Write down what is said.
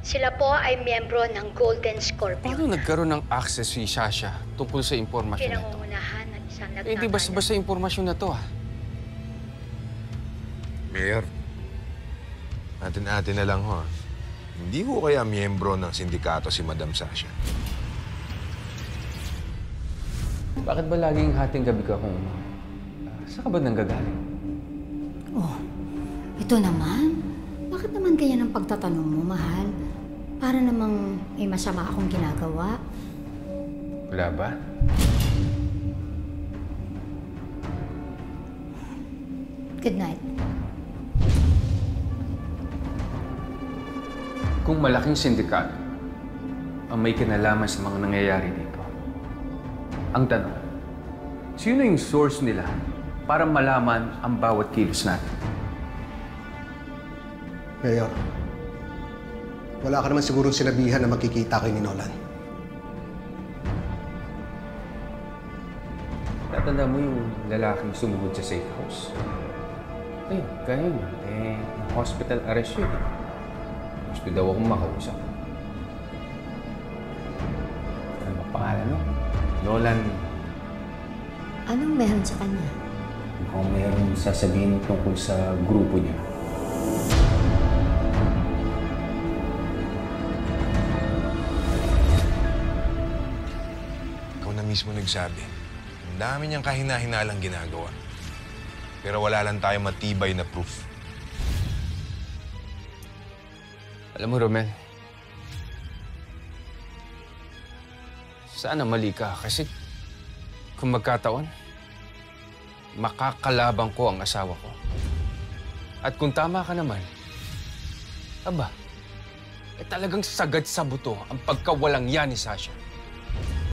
Sila po ay miyembro ng Golden Scorpion. Paano nagkaroon ng access si Sasha tungkol sa impormasyon na ito? Pinangungunahan ng isang nagtatanan. Eh, di basta-basta impormasyon na to, Mayor, atin-atin na lang ho. Hindi ho kaya miyembro ng sindikato si Madam Sasha? Bakit ba laging hating gabi ka kung... saan ka ba nanggagaling? Oh, ito naman. Bakit naman kaya ng pagtatanong mo, mahal? Para namang may masama akong ginagawa. Wala ba? Good night. Kung malaking sindikato ang may kinalaman sa mga nangyayari dito, ang tanong, sino yung source nila para malaman ang bawat kilos natin? Mayor, wala ka naman sigurong sinabihan na magkikita kay ni Nolan. Tatanda mo yung lalaking sumuhod sa safe house? Ayun, kaya yun. Hospital arrest yun. Gusto daw akong makausap. Ano ba pangalan mo? Nolan. Anong meron sa kanya? Mukhang meron sasabihin tungkol sa grupo niya. Ikaw na mismo nagsabi. Ang dami niyang kahina-hinalang ginagawa. Pero wala lang tayo matibay na proof. Alam mo, Romel, sana mali ka kasi kung magkataon, makakalabang ko ang asawa ko. At kung tama ka naman, aba, talagang sagad sa buto ang pagkawalang yan ni Sasha.